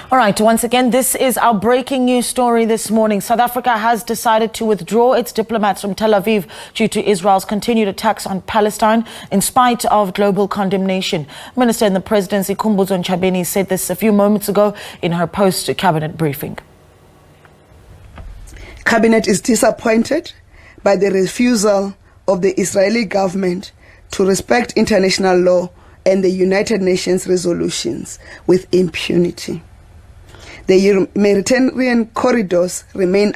All right, once again, this is our breaking news story this morning. South Africa has decided to withdraw its diplomats from Tel Aviv due to Israel's continued attacks on Palestine, in spite of global condemnation. Minister in the Presidency, Khumbudzo Ntshavheni, said this a few moments ago in her post-cabinet briefing. Cabinet is disappointed by the refusal of the Israeli government to respect international law and the United Nations resolutions with impunity. The humanitarian corridors remain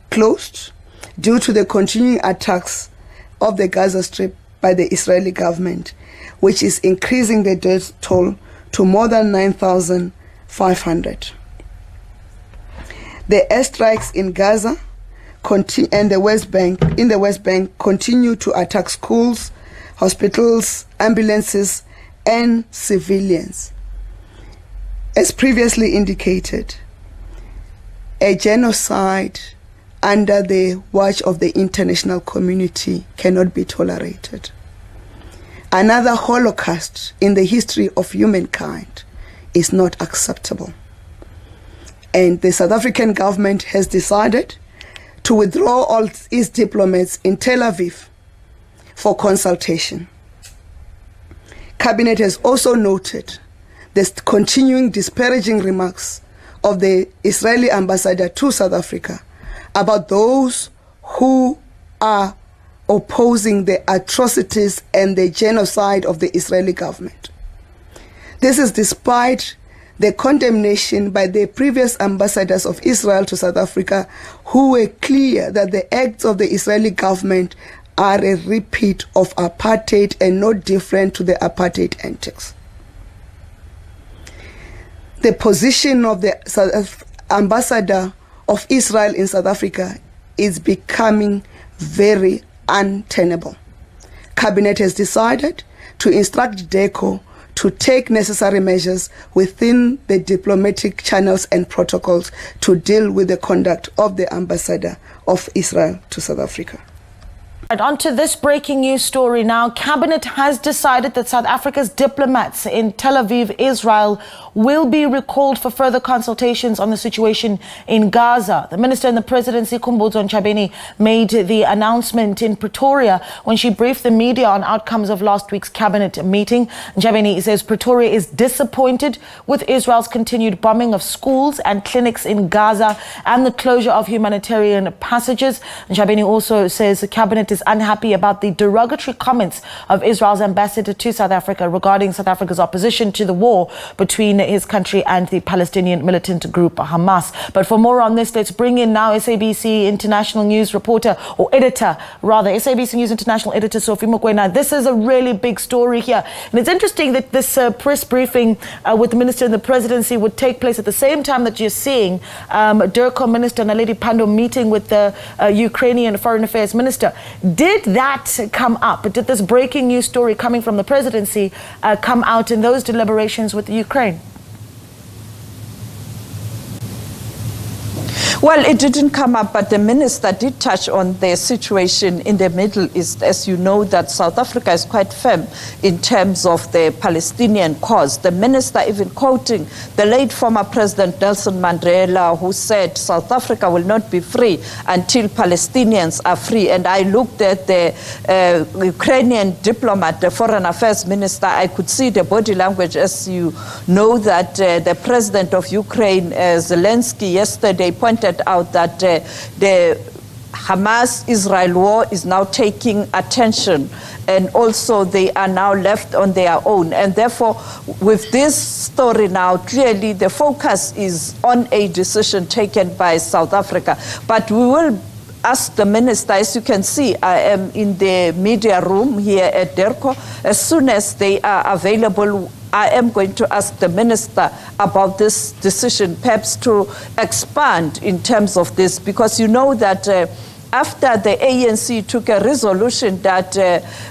closed due to the continuing attacks of the Gaza Strip by the Israeli government, which is increasing the death toll to more than 9,500. The airstrikes in Gaza and the West Bank continue to attack schools, hospitals, ambulances, and civilians. As previously indicated, a genocide under the watch of the international community cannot be tolerated. Another Holocaust in the history of humankind is not acceptable. And the South African government has decided to withdraw all its diplomats in Tel Aviv for consultation. Cabinet has also noted the continuing disparaging remarks of the Israeli ambassador to South Africa about those who are opposing the atrocities and the genocide of the Israeli government. This is despite the condemnation by the previous ambassadors of Israel to South Africa, who were clear that the acts of the Israeli government are a repeat of apartheid and not different to the apartheid antics. The position of the ambassador of Israel in South Africa is becoming very untenable. Cabinet has decided to instruct DECO to take necessary measures within the diplomatic channels and protocols to deal with the conduct of the ambassador of Israel to South Africa. And on to this breaking news story now. Cabinet has decided that South Africa's diplomats in Tel Aviv, Israel, will be recalled for further consultations on the situation in Gaza. The Minister in the Presidency, Khumbudzo Ntshavheni, made the announcement in Pretoria when she briefed the media on outcomes of last week's cabinet meeting. Ntshavheni says Pretoria is disappointed with Israel's continued bombing of schools and clinics in Gaza and the closure of humanitarian passages. Ntshavheni also says the cabinet is unhappy about the derogatory comments of Israel's ambassador to South Africa regarding South Africa's opposition to the war between his country and the Palestinian militant group Hamas. But for more on this, let's bring in now SABC International News reporter, or editor rather, SABC News International editor Sophie Mokoena. This is a really big story here. And it's interesting that this press briefing with the Minister in the Presidency would take place at the same time that you're seeing DERCO Minister Naledi Pandor meeting with the Ukrainian Foreign Affairs Minister. Did that come up? Did this breaking news story coming from the presidency come out in those deliberations with the Ukraine? Well, it didn't come up, but the minister did touch on the situation in the Middle East. As you know, that South Africa is quite firm in terms of the Palestinian cause. The minister even quoting the late former President Nelson Mandela, who said South Africa will not be free until Palestinians are free. And I looked at the Ukrainian diplomat, the foreign affairs minister. I could see the body language, as you know, that the president of Ukraine, Zelensky, yesterday pointed out that the Hamas-Israel war is now taking attention, and also they are now left on their own. And therefore, with this story now, clearly the focus is on a decision taken by South Africa. But we will ask the minister. As you can see, I am in the media room here at DERCO. As soon as they are available, I am going to ask the minister about this decision, perhaps to expand in terms of this, because you know that after the ANC took a resolution that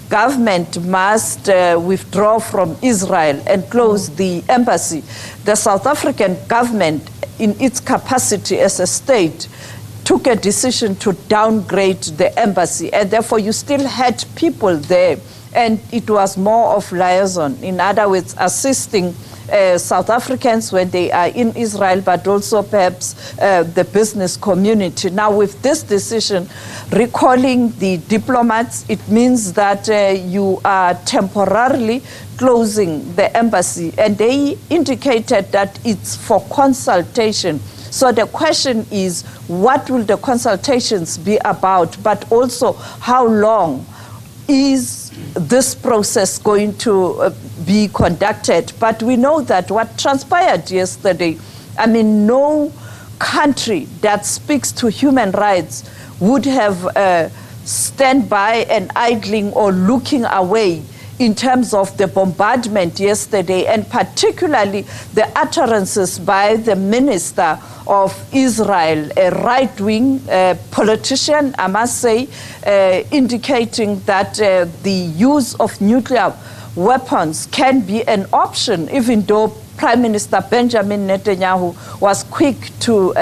government must withdraw from Israel and close the embassy, the South African government, in its capacity as a state, took a decision to downgrade the embassy, and therefore you still had people there, and it was more of liaison, in other words, assisting South Africans when they are in Israel, but also perhaps the business community. Now, with this decision, recalling the diplomats, it means that you are temporarily closing the embassy, and they indicated that it's for consultation. So the question is, what will the consultations be about, but also how long is this process going to be conducted? But we know that what transpired yesterday, I mean, no country that speaks to human rights would have stand by and idling or looking away in terms of the bombardment yesterday, and particularly the utterances by the minister of Israel, a right-wing politician, I must say, indicating that the use of nuclear weapons can be an option, even though Prime Minister Benjamin Netanyahu was quick to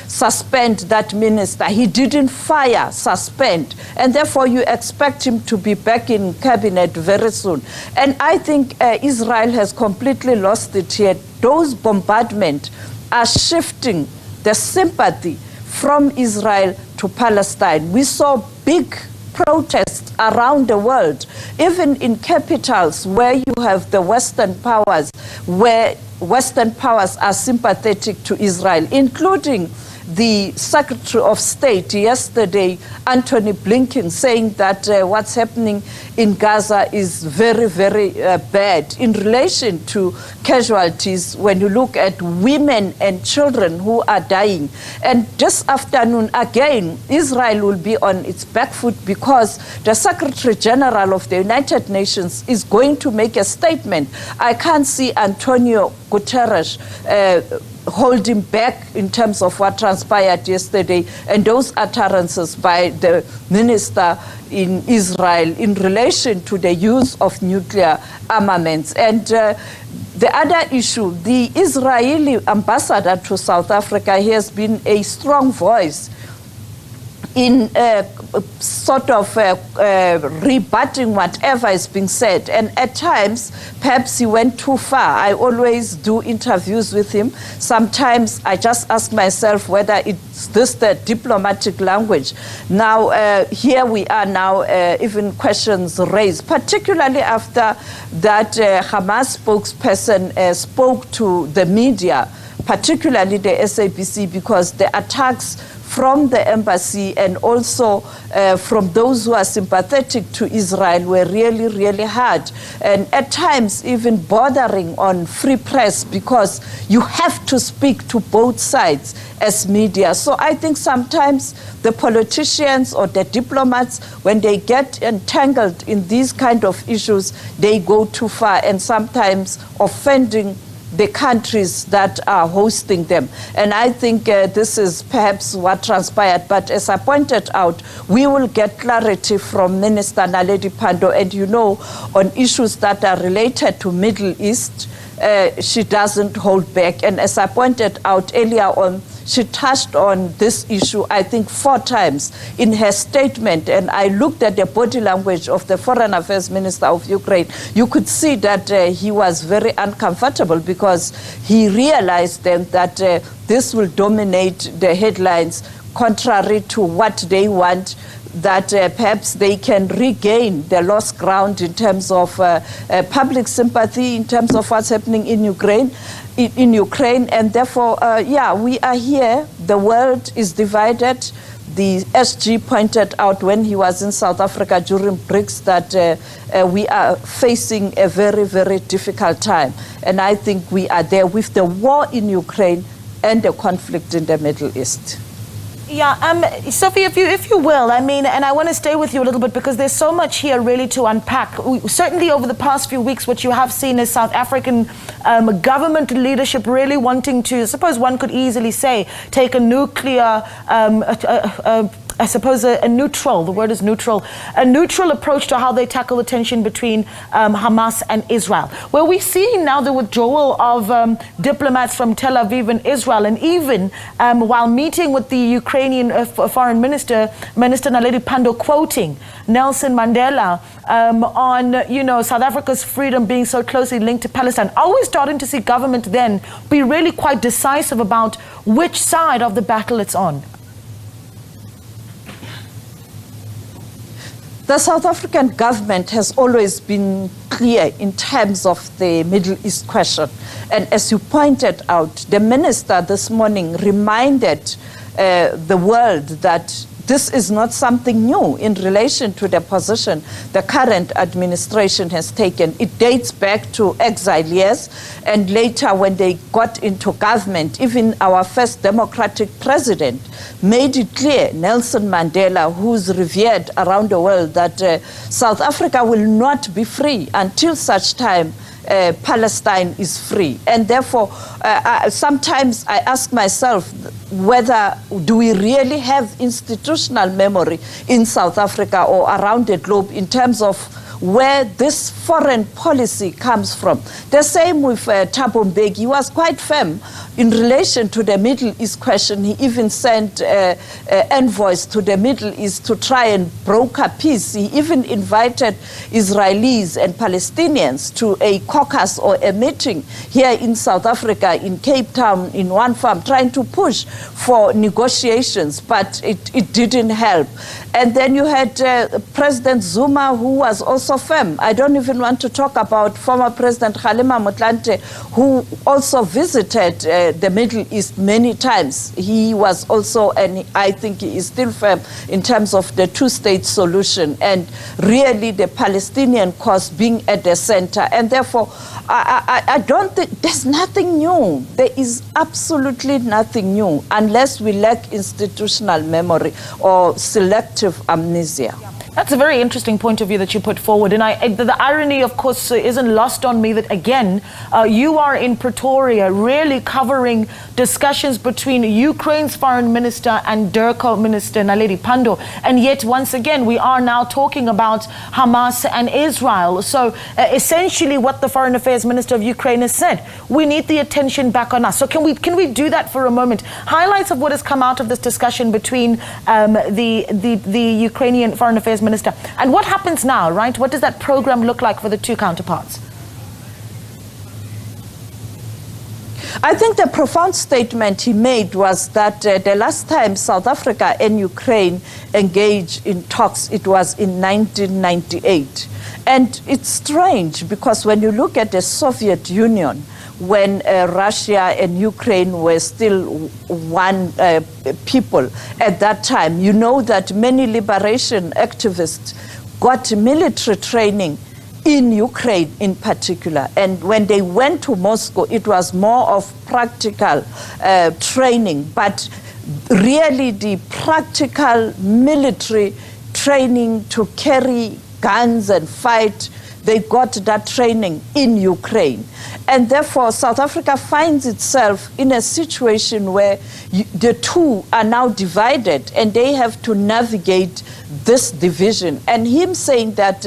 suspend that minister. He didn't fire, suspend, and therefore you expect him to be back in cabinet very soon. And I think Israel has completely lost it here. Those bombardments are shifting the sympathy from Israel to Palestine. We saw big protests around the world, even in capitals where you have the Western powers, where Western powers are sympathetic to Israel, including the Secretary of State yesterday, Antony Blinken, saying that what's happening in Gaza is very, very bad in relation to casualties when you look at women and children who are dying. And this afternoon, again, Israel will be on its back foot because the Secretary General of the United Nations is going to make a statement. I can't see Antonio Guterres holding back in terms of what transpired yesterday and those utterances by the minister in Israel in relation to the use of nuclear armaments. And the other issue, the Israeli ambassador to South Africa, he has been a strong voice in sort of rebutting whatever is being said. And at times, perhaps he went too far. I always do interviews with him. Sometimes I just ask myself whether it's this the diplomatic language. Now, here we are now, even questions raised, particularly after that Hamas spokesperson spoke to the media, particularly the SABC, because the attacks from the embassy and also from those who are sympathetic to Israel were really, really hard. And at times even bordering on free press, because you have to speak to both sides as media. So I think sometimes the politicians or the diplomats, when they get entangled in these kind of issues, they go too far and sometimes offending the countries that are hosting them. And I think this is perhaps what transpired. But as I pointed out, we will get clarity from Minister Naledi Pandor. And you know, on issues that are related to Middle East, she doesn't hold back. And as I pointed out earlier on, she touched on this issue, I think, 4 times in her statement. And I looked at the body language of the Foreign Affairs Minister of Ukraine. You could see that he was very uncomfortable because he realized then that this will dominate the headlines, contrary to what they want, that perhaps they can regain the lost ground in terms of public sympathy, in terms of what's happening in Ukraine. And therefore, yeah, we are here. The world is divided. The SG pointed out when he was in South Africa during BRICS that we are facing a very, very difficult time. And I think we are there with the war in Ukraine and the conflict in the Middle East. Yeah, Sophie, if you will, I mean, and I want to stay with you a little bit because there's so much here really to unpack. Certainly over the past few weeks, what you have seen is South African government leadership really wanting to, I suppose one could easily say, take a nuclear I suppose, a neutral, the word is neutral, a neutral approach to how they tackle the tension between Hamas and Israel. Where we see now the withdrawal of diplomats from Tel Aviv and Israel, and even while meeting with the Ukrainian foreign minister, Minister Naledi Pandor, quoting Nelson Mandela on, South Africa's freedom being so closely linked to Palestine. Are we starting to see government then be really quite decisive about which side of the battle it's on? The South African government has always been clear in terms of the Middle East question. And as you pointed out, the minister this morning reminded the world that this is not something new in relation to the position the current administration has taken. It dates back to exile years, and later when they got into government, even our first democratic president made it clear, Nelson Mandela, who's revered around the world, that South Africa will not be free until such time Palestine is free. And therefore, sometimes I ask myself whether do we really have institutional memory in South Africa or around the globe in terms of where this foreign policy comes from. The same with Thabo Mbeki. He was quite firm in relation to the Middle East question. He even sent envoys to the Middle East to try and broker peace. He even invited Israelis and Palestinians to a caucus or a meeting here in South Africa, in Cape Town, in one farm, trying to push for negotiations, but it didn't help. And then you had President Zuma, who was also firm. I don't even want to talk about former President Kgalema Motlanthe, who also visited the Middle East many times. He was also, and I think he is still firm in terms of the two-state solution and really the Palestinian cause being at the center. And therefore, I don't think, there's nothing new. There is absolutely nothing new unless we lack institutional memory or selective amnesia. That's a very interesting point of view that you put forward. And the irony, of course, isn't lost on me that, again, you are in Pretoria really covering discussions between Ukraine's foreign minister and DIRCO minister Naledi Pandor. And yet, once again, we are now talking about Hamas and Israel. So essentially what the foreign affairs minister of Ukraine has said, we need the attention back on us. So can we do that for a moment? Highlights of what has come out of this discussion between the Ukrainian foreign affairs minister. And what happens now, right? What does that program look like for the two counterparts? I think the profound statement he made was that the last time South Africa and Ukraine engaged in talks, it was in 1998. And it's strange because when you look at the Soviet Union, when Russia and Ukraine were still one people at that time, you know that many liberation activists got military training in Ukraine in particular. And when they went to Moscow, it was more of practical training, but really the practical military training to carry guns and fight, they got that training in Ukraine. And therefore, South Africa finds itself in a situation where the two are now divided and they have to navigate this division. And him saying that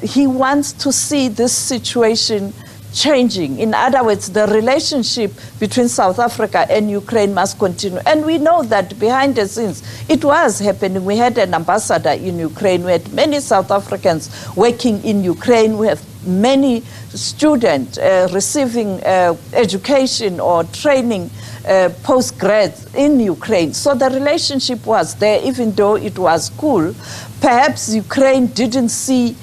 he wants to see this situation changing. In other words, the relationship between South Africa and Ukraine must continue. And we know that behind the scenes, it was happening. We had an ambassador in Ukraine. We had many South Africans working in Ukraine. We have many students receiving education or training post-grad in Ukraine. So the relationship was there, even though it was cool. Perhaps Ukraine didn't see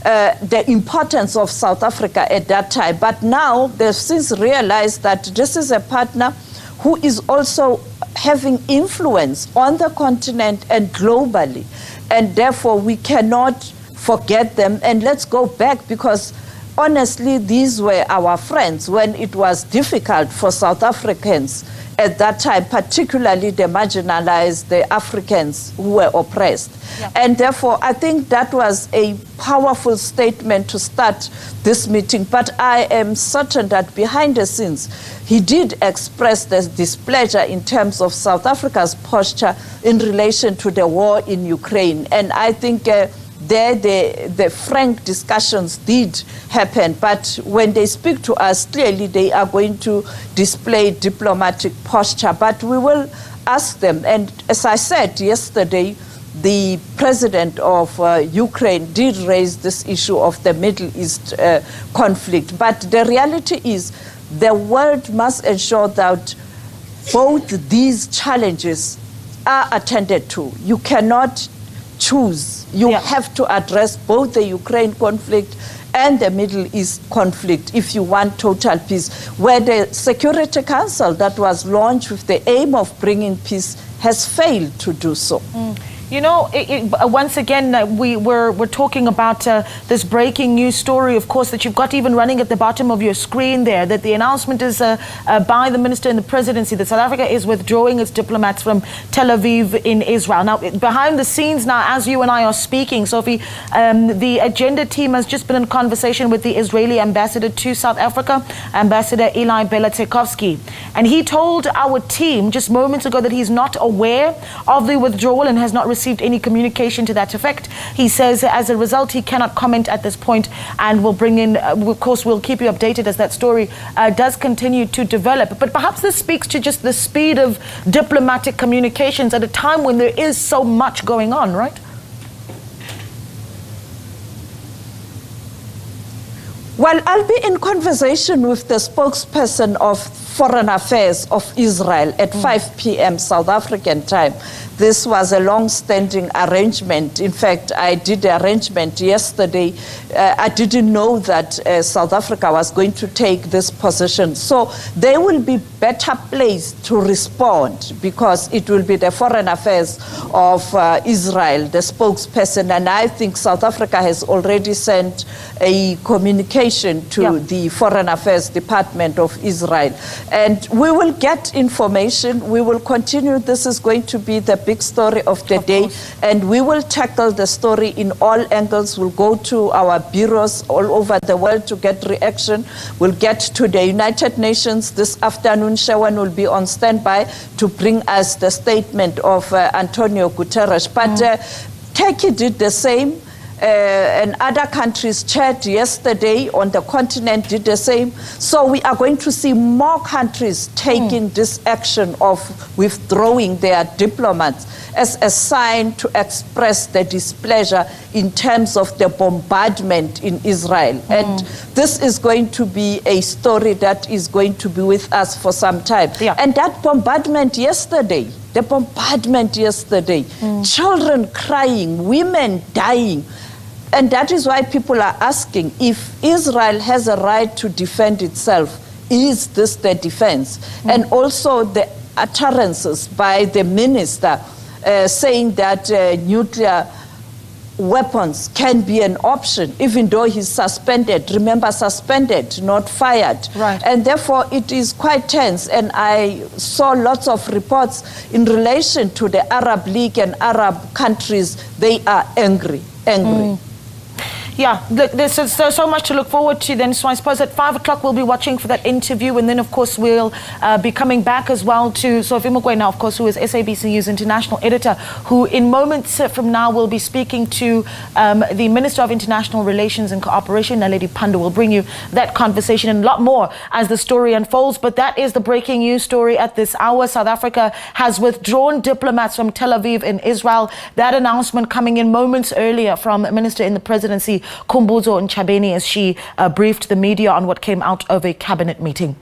the importance of South Africa at that time. But now they've since realized that this is a partner who is also having influence on the continent and globally. And therefore we cannot forget them. And let's go back because honestly, these were our friends when it was difficult for South Africans at that time, particularly the marginalized, the Africans who were oppressed. Yeah. And therefore, I think that was a powerful statement to start this meeting. But I am certain that behind the scenes, he did express this displeasure in terms of South Africa's posture in relation to the war in Ukraine. And I think the frank discussions did happen, but when they speak to us, clearly they are going to display diplomatic posture. But we will ask them, and as I said yesterday, the president of Ukraine did raise this issue of the Middle East conflict. But the reality is the world must ensure that both these challenges are attended to. You cannot choose. You have to address both the Ukraine conflict and the Middle East conflict if you want total peace, where the Security Council that was launched with the aim of bringing peace has failed to do so. You know, once again, we're talking about this breaking news story, of course, that you've got even running at the bottom of your screen there, that the announcement is by the minister in the presidency that South Africa is withdrawing its diplomats from Tel Aviv in Israel. Now, behind the scenes now, as you and I are speaking, Sophie, the agenda team has just been in conversation with the Israeli ambassador to South Africa, Ambassador Eli Belatekovsky. And he told our team just moments ago that he's not aware of the withdrawal and has not received any communication to that effect. He says as a result he cannot comment at this point, and we'll bring in, of course, we'll keep you updated as that story does continue to develop. But perhaps this speaks to just the speed of diplomatic communications at a time when there is so much going on, right? Well, I'll be in conversation with the spokesperson of Foreign Affairs of Israel at 5 p.m. South African time. This was a long-standing arrangement. In fact, I did the arrangement yesterday. I didn't know that South Africa was going to take this position. So they will be better placed to respond because it will be the Foreign Affairs of Israel, the spokesperson. And I think South Africa has already sent a communication to the Foreign Affairs Department of Israel. And we will get information. We will continue. This is going to be the big story of the day, and we will tackle the story in all angles. We'll go to our bureaus all over the world to get reaction. We'll get to the United Nations this afternoon. Shawan will be on standby to bring us the statement of Antonio Guterres. But Turkey did the same. And other countries chaired yesterday on the continent did the same. So we are going to see more countries taking this action of withdrawing their diplomats as a sign to express the displeasure in terms of the bombardment in Israel. And this is going to be a story that is going to be with us for some time. And that bombardment yesterday, children crying, women dying. And that is why people are asking if Israel has a right to defend itself, is this the defense? And also the utterances by the minister saying that nuclear weapons can be an option, even though he's suspended. Remember, suspended, not fired. Right. And therefore, it is quite tense. And I saw lots of reports in relation to the Arab League and Arab countries. They are angry. Yeah, look, there's so much to look forward to then. So I suppose at 5 o'clock we'll be watching for that interview, and then of course we'll be coming back as well to Sophie Mugwe now, of course, who is SABC News international editor, who in moments from now will be speaking to the Minister of International Relations and Cooperation, Naledi Pandor. Will bring you that conversation and a lot more as the story unfolds. But that is the breaking news story at this hour. South Africa has withdrawn diplomats from Tel Aviv in Israel. That announcement coming in moments earlier from Minister in the Presidency, Khumbudzo Ntshabeni, as she briefed the media on what came out of a cabinet meeting.